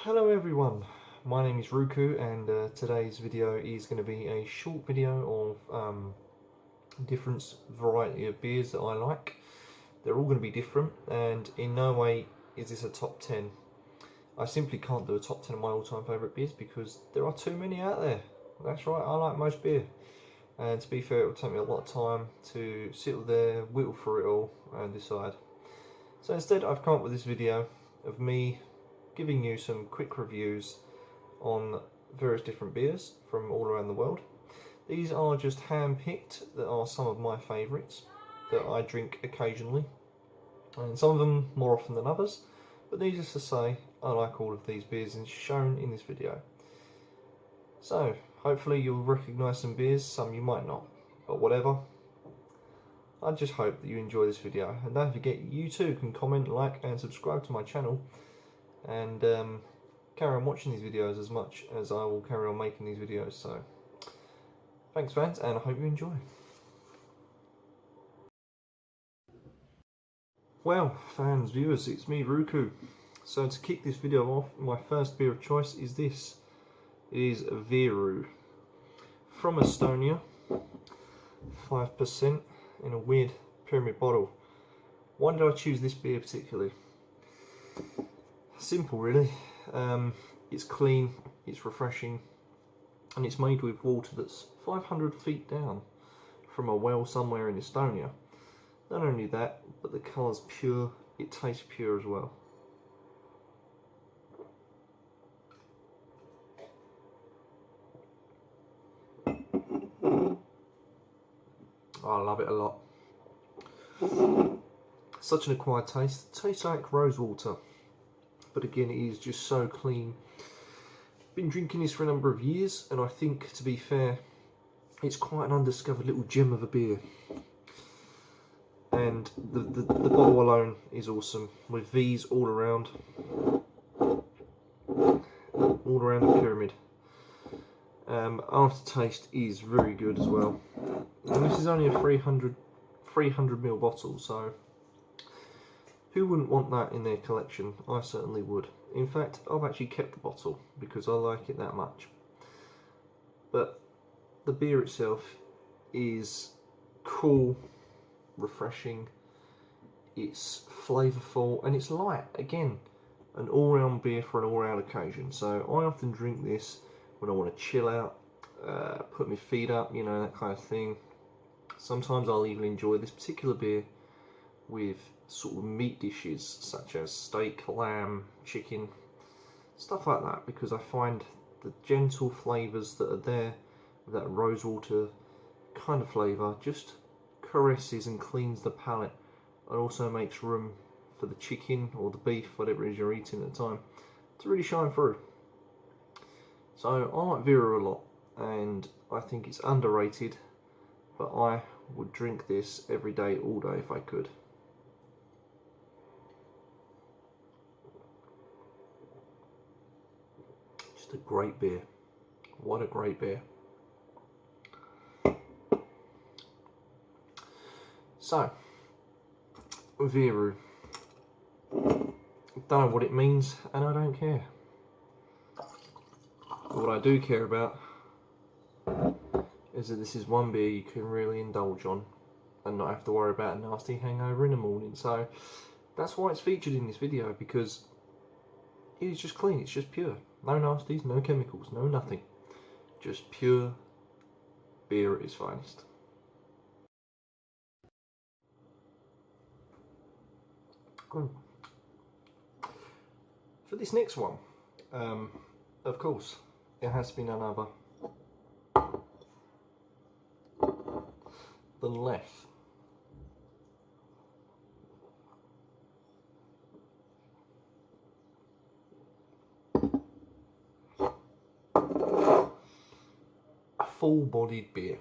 Hello everyone, my name is Ruku and today's video is going to be a short video of different variety of beers that I like. They're all going to be different and in no way is this a top 10. I simply can't do a top 10 of my all-time favourite beers because there are too many out there. That's right, I like most beer. And to be fair, it will take me a lot of time to sit there, whittle through it all and decide. So instead I've come up with this video of me giving you some quick reviews on various different beers from all around the world. These are just hand-picked, that are some of my favourites that I drink occasionally, and some of them more often than others, but needless to say, I like all of these beers and shown in this video. So, hopefully you'll recognise some beers, some you might not, but whatever. I just hope that you enjoy this video, and don't forget you too can comment, like and subscribe to my channel and carry on watching these videos as much as I will carry on making these videos. So thanks fans, and I hope you enjoy. Well fans, viewers, it's me Ruku. So to kick this video off, my first beer of choice is this. It is Viru from Estonia, 5% in a weird pyramid bottle. Why did I choose this beer particularly? Simple really. It's clean, it's refreshing, and it's made with water that's 500 feet down from a well somewhere in Estonia. Not only that, but the colour's pure, it tastes pure as well. I love it a lot. Such an acquired taste. It tastes like rose water, but again it is just so clean. Been drinking this for a number of years, and I think, to be fair, it's quite an undiscovered little gem of a beer. And the bottle alone is awesome, with V's all around the pyramid. Aftertaste is very good as well. And this is only a 300ml bottle, so who wouldn't want that in their collection? I certainly would. In fact, I've actually kept the bottle because I like it that much. But the beer itself is cool, refreshing, it's flavourful, and it's light. Again, an all-round beer for an all-round occasion. So I often drink this when I want to chill out, put my feet up, you know, that kind of thing. Sometimes I'll even enjoy this particular beer with sort of meat dishes such as steak, lamb, chicken, stuff like that, because I find the gentle flavours that are there, that rosewater kind of flavour, just caresses and cleans the palate, and also makes room for the chicken or the beef, whatever it is you're eating at the time, to really shine through. So I like Viru a lot, and I think it's underrated, but I would drink this every day, all day if I could. Just a great beer. What a great beer. So, Viru. Don't know what it means, and I don't care. But what I do care about is that this is one beer you can really indulge on and not have to worry about a nasty hangover in the morning. So that's why it's featured in this video, because it is just clean, it's just pure. No nasties, no chemicals, no nothing. Just pure beer at its finest. For this next one, of course, it has been none other than leffe. A full-bodied beer.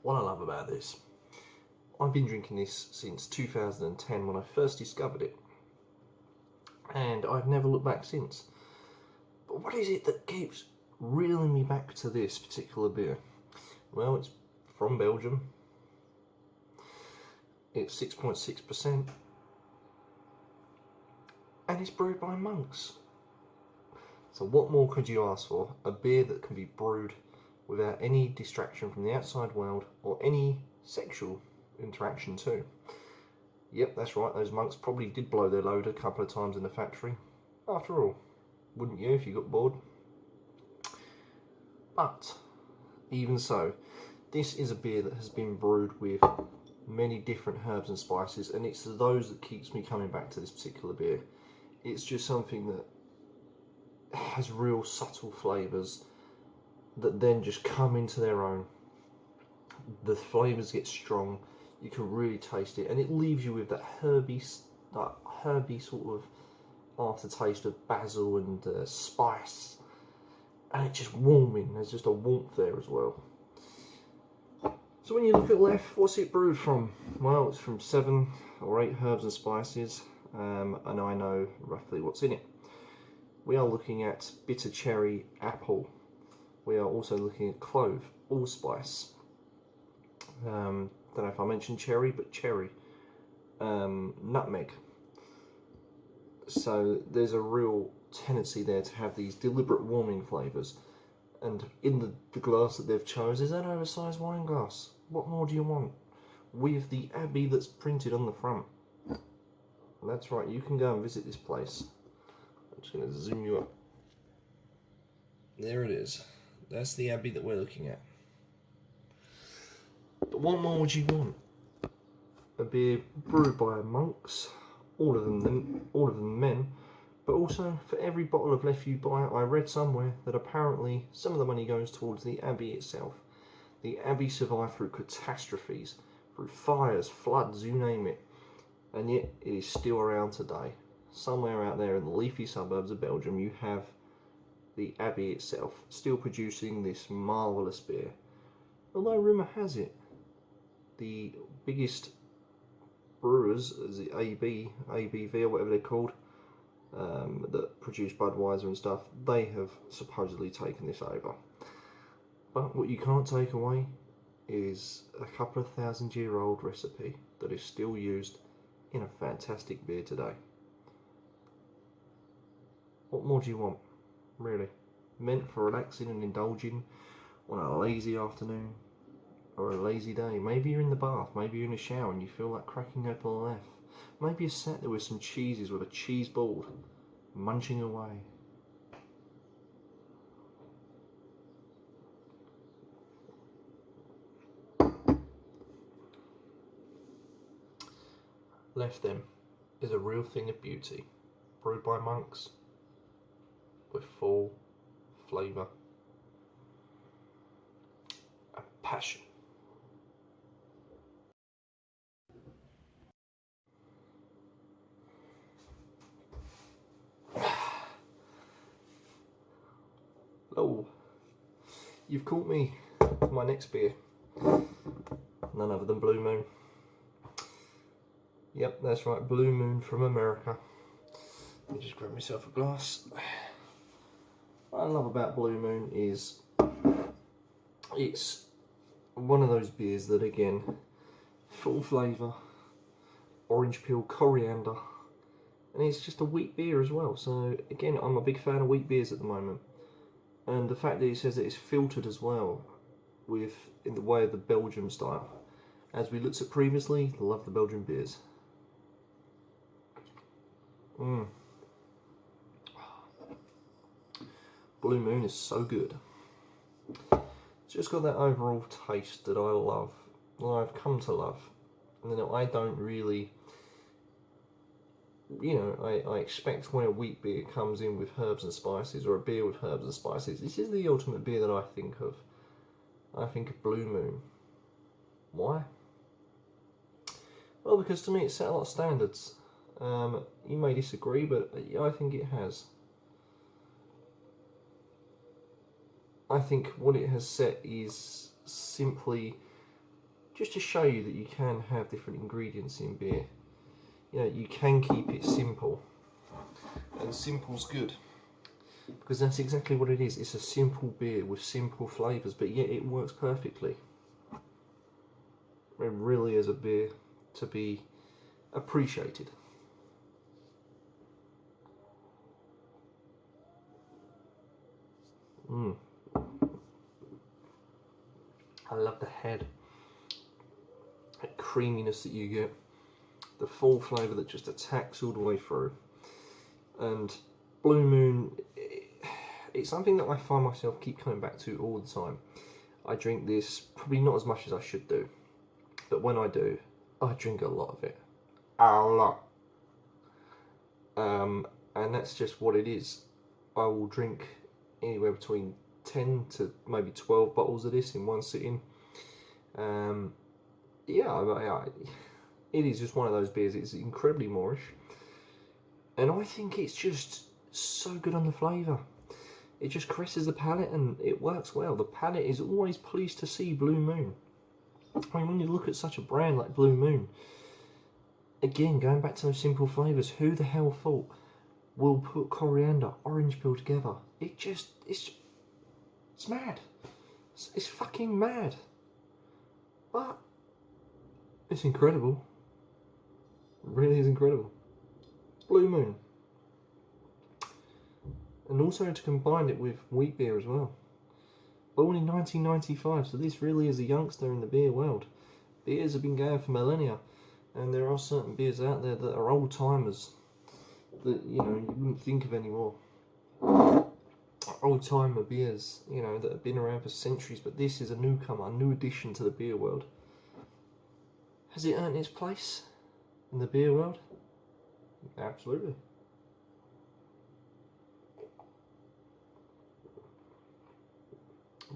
What I love about this, I've been drinking this since 2010 when I first discovered it, and I've never looked back since. But what is it that keeps reeling me back to this particular beer? Well, it's from Belgium. It's 6.6%, and it's brewed by monks. So what more could you ask for? A beer that can be brewed without any distraction from the outside world or any sexual interaction too. Yep, that's right, those monks probably did blow their load a couple of times in the factory. After all, wouldn't you if you got bored? But, even so, this is a beer that has been brewed with many different herbs and spices, and it's those that keeps me coming back to this particular beer. It's just something that has real subtle flavours that then just come into their own. The flavours get strong, you can really taste it, and it leaves you with that herby sort of aftertaste of basil and spice, and it's just warming. There's just a warmth there as well. So when you look at leffe, what's it brewed from? Well, it's from 7 or 8 herbs and spices, and I know roughly what's in it. We are looking at bitter cherry, apple. We are also looking at clove, allspice. Don't know if I mentioned cherry, but cherry. Nutmeg. So there's a real tendency there to have these deliberate warming flavours. And in the glass that they've chosen is an oversized wine glass. What more do you want? With the Abbey that's printed on the front. That's right, you can go and visit this place. I'm just going to zoom you up. There it is. That's the Abbey that we're looking at. But what more would you want? A beer brewed by monks, all of them men, but also for every bottle of leffe you buy, I read somewhere that apparently some of the money goes towards the Abbey itself. The Abbey survived through catastrophes, through fires, floods, you name it, and yet it is still around today. Somewhere out there in the leafy suburbs of Belgium, you have the Abbey itself still producing this marvellous beer. Although rumour has it, the biggest brewers, is it ABV or whatever they're called, that produce Budweiser and stuff, they have supposedly taken this over. But what you can't take away is a couple of 1,000-year-old recipe that is still used in a fantastic beer today. What more do you want, really? Meant for relaxing and indulging on a lazy afternoon or a lazy day. Maybe you're in the bath, maybe you're in the shower and you feel like cracking open a leffe. Maybe you're sat there with some cheeses with a cheese board, munching away. Leffe then is a real thing of beauty, brewed by monks with full flavour and passion. Oh, you've caught me for my next beer. None other than Blue Moon. Yep, that's right, Blue Moon from America. Let me just grab myself a glass. What I love about Blue Moon is it's one of those beers that, again, full flavour, orange peel, coriander, and it's just a wheat beer as well. So again, I'm a big fan of wheat beers at the moment, and the fact that it says that it's filtered as well, with in the way of the Belgium style. As we looked at previously, love the Belgian beers. Blue Moon is so good. It's just got that overall taste that I love, that I've come to love. And then I don't really, you know, I expect when a wheat beer comes in with herbs and spices, or a beer with herbs and spices, this is the ultimate beer that I think of. I think of Blue Moon. Why? Well, because to me it's set a lot of standards. You may disagree, but I think it has. I think what it has set is simply just to show you that you can have different ingredients in beer. You know, you can keep it simple, and simple's good, because that's exactly what it is. It's a simple beer with simple flavours, but yet it works perfectly. It really is a beer to be appreciated. I love the head, that creaminess that you get, the full flavour that just attacks all the way through. And Blue Moon, it's something that I find myself keep coming back to all the time. I drink this probably not as much as I should do, but when I do, I drink a lot of it. A lot. And that's just what it is. I will drink anywhere between 10 to maybe 12 bottles of this in one sitting. Yeah, it is just one of those beers. It's incredibly moreish, and I think it's just so good on the flavour. It just caresses the palate and it works well. The palate is always pleased to see Blue Moon. I mean, when you look at such a brand like Blue Moon, again, going back to those simple flavours, who the hell thought we'll put coriander, orange peel together? It's mad. It's fucking mad. But it's incredible. It really is incredible. Blue Moon. And also to combine it with wheat beer as well. Born in 1995, so this really is a youngster in the beer world. Beers have been going for millennia, and there are certain beers out there that are old timers that you wouldn't think of anymore. Old timer beers, that have been around for centuries, but this is a newcomer, a new addition to the beer world. Has it earned its place in the beer world? Absolutely.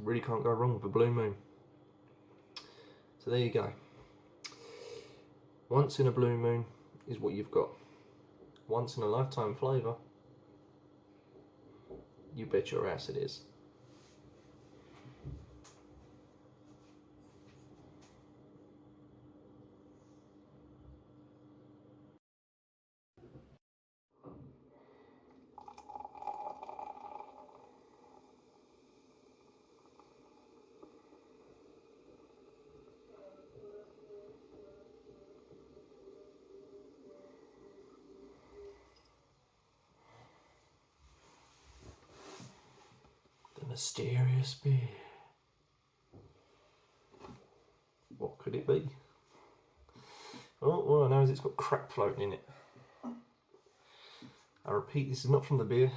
Really can't go wrong with a Blue Moon. So there you go. Once in a Blue Moon is what you've got. Once in a lifetime flavour, you bet your ass it is. The mysterious beer. What could it be? Oh, all I know is it's got crap floating in it. I repeat, this is not from the beer.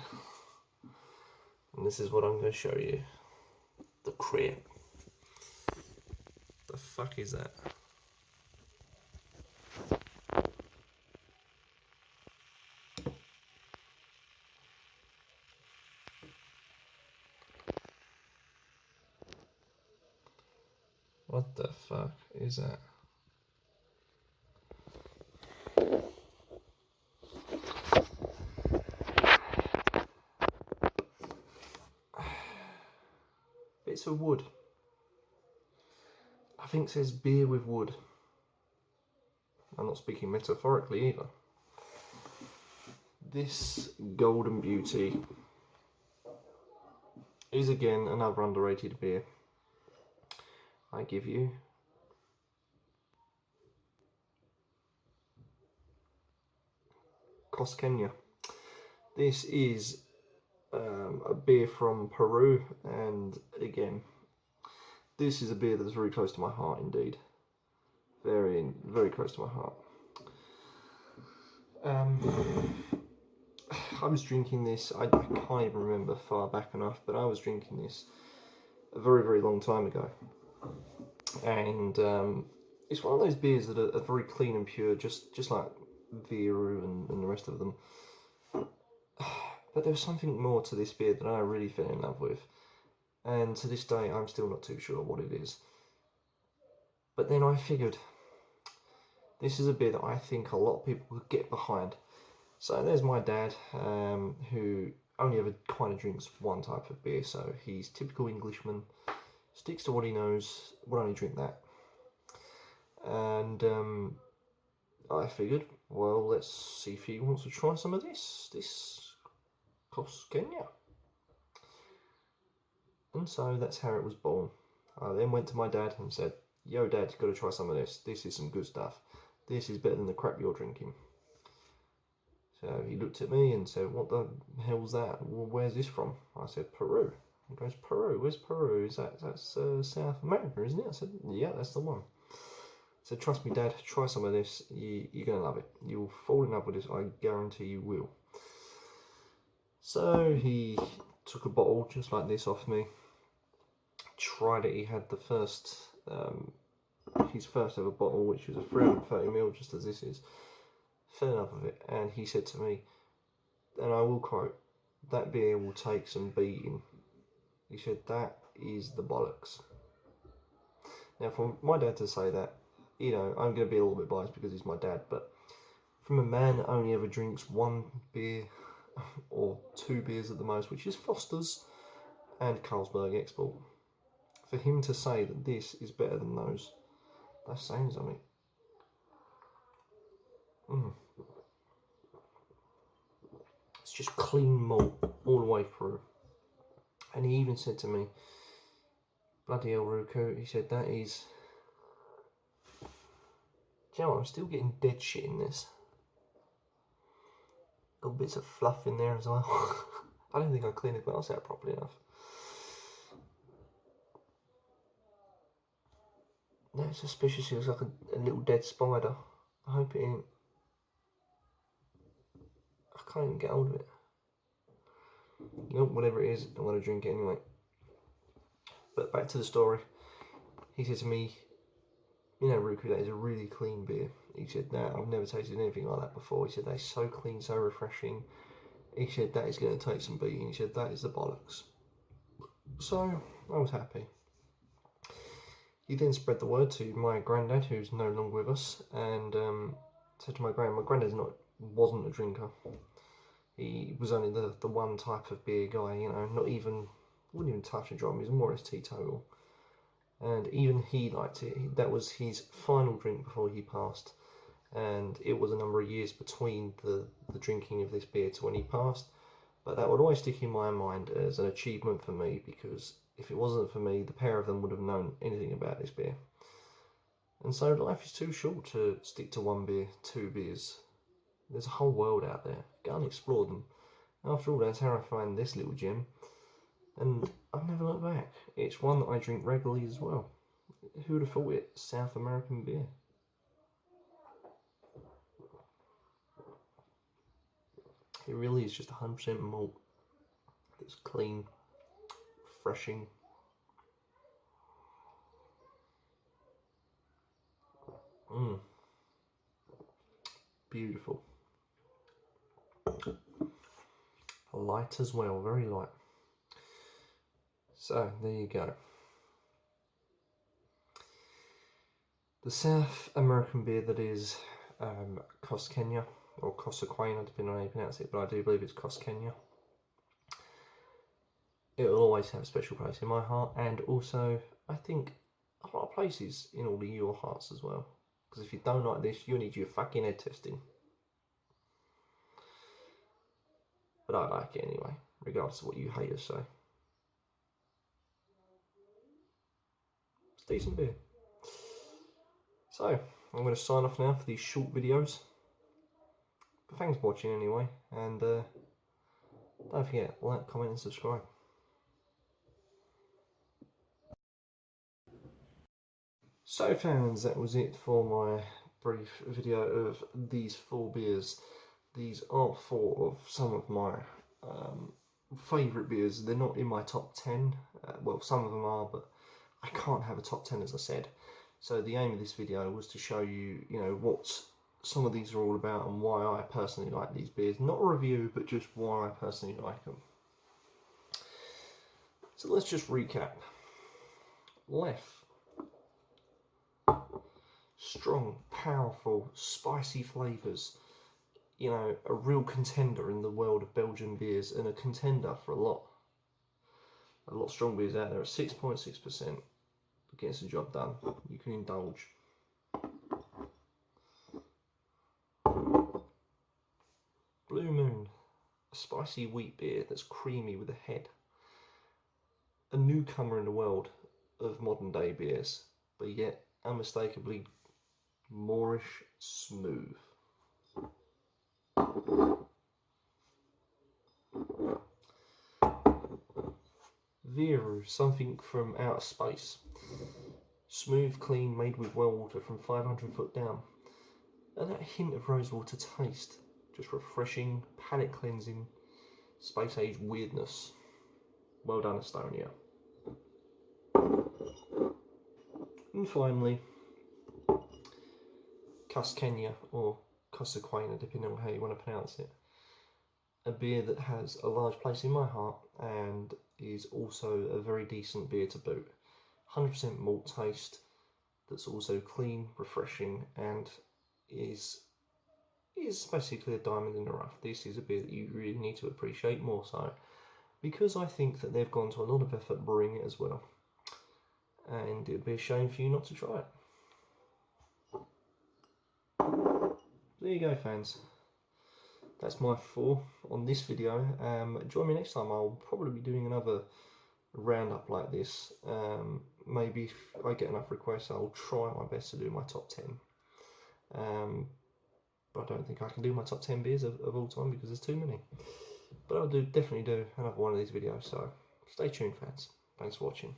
And this is what I'm going to show you. The crap. The fuck is that? What the fuck is that? Bits of wood. I think it says beer with wood. I'm not speaking metaphorically either. This Golden Beauty is again another underrated beer. I give you cuquena. This is a beer from Peru, and again, this is a beer that's very close to my heart indeed. Very, very close to my heart. I was drinking this, I can't even remember far back enough, but I was drinking this a very, very long time ago. And it's one of those beers that are very clean and pure, just like Viru and the rest of them. But there's something more to this beer that I really fell in love with. And to this day, I'm still not too sure what it is. But then I figured, this is a beer that I think a lot of people could get behind. So there's my dad, who only ever kind of drinks one type of beer. So he's typical Englishman, sticks to what he knows, will only drink that. And I figured, well, let's see if he wants to try some of this cuquena. And so that's how it was born. I then went to my dad and said, yo dad, you've got to try some of this. This is some good stuff. This is better than the crap you're drinking. So he looked at me and said, what the hell's that? Well, where's this from? I said, Peru. He goes, Peru, where's Peru? That's South America, isn't it? I said, yeah, that's the one. I said, trust me, Dad, try some of this. You're going to love it. You'll fall in love with this, I guarantee you will. So he took a bottle just like this off me, tried it. He had the first, his first ever bottle, which was a 330ml, just as this is. Fell in love with it, and he said to me, and I will quote, that beer will take some beating. He said, that is the bollocks. Now, for my dad to say that, you know, I'm going to be a little bit biased because he's my dad, but from a man that only ever drinks one beer, or two beers at the most, which is Foster's and Carlsberg Export, for him to say that this is better than those, that's saying something. It's just clean malt all the way through. And he even said to me, bloody hell, Ruku, he said, that is... Do you know what, I'm still getting dead shit in this. Little bits of fluff in there as well. I don't think I cleaned the glass out properly enough. No, it's suspicious. It looks like a little dead spider. I hope it ain't. I can't even get hold of it. You know, whatever it is, I'm going to drink it anyway. But back to the story. He said to me, you know, Ruku, that is a really clean beer. He said, no, I've never tasted anything like that before. He said, they're so clean, so refreshing. He said, that is going to take some beating. He said, that is the bollocks. So, I was happy. He then spread the word to my granddad, who's no longer with us, and said to my granddad wasn't a drinker. He was only the one type of beer guy, you know, wouldn't even touch a drum. He was more or less teetotal. And even he liked it. That was his final drink before he passed. And it was a number of years between the drinking of this beer to when he passed. But that would always stick in my mind as an achievement for me, because if it wasn't for me, the pair of them would have known anything about this beer. And so life is too short to stick to one beer, two beers. There's a whole world out there. Go and explore them. After all, that's how I find this little gem. And I've never looked back. It's one that I drink regularly as well. Who would have thought it? South American beer. It really is just 100% malt. It's clean, refreshing. Beautiful. Light as well, very light. So, there you go. The South American beer that is cuquena, or cuquena, depending on how you pronounce it, but I do believe it's cuquena. It will always have a special place in my heart, and also, I think, a lot of places in all of your hearts as well. Because if you don't like this, you need your fucking head testing. But I like it anyway, regardless of what you haters say. It's decent beer. So, I'm going to sign off now for these short videos. But thanks for watching anyway, and don't forget, like, comment and subscribe. So fans, that was it for my brief video of these 4 beers. These are 4 of some of my favourite beers. They're not in my top 10, well some of them are, but I can't have a top 10 as I said. So the aim of this video was to show you, you know, what some of these are all about and why I personally like these beers. Not a review, but just why I personally like them. So let's just recap. Leffe. Strong, powerful, spicy flavours. You know, a real contender in the world of Belgian beers, and a contender for a lot of strong beers out there at 6.6%. Gets the job done. You can indulge. Blue Moon, a spicy wheat beer that's creamy with a head. A newcomer in the world of modern day beers, but yet unmistakably Moorish smooth. Viru, something from outer space. Smooth, clean, made with well water from 500 foot down. And that hint of rosewater taste. Just refreshing, palate cleansing, space age weirdness. Well done, Estonia. And finally, cuquena, or cuquena, depending on how you want to pronounce it. A beer that has a large place in my heart and is also a very decent beer to boot. 100% malt taste that's also clean, refreshing, and is basically a diamond in the rough. This is a beer that you really need to appreciate more so, because I think that they've gone to a lot of effort brewing it as well, and it would be a shame for you not to try it. There you go, fans. That's my 4 on this video. Join me next time. I'll probably be doing another roundup like this. Maybe if I get enough requests, I'll try my best to do my top 10. But I don't think I can do my top 10 beers of all time because there's too many. But I'll definitely do another one of these videos. So stay tuned, fans. Thanks for watching.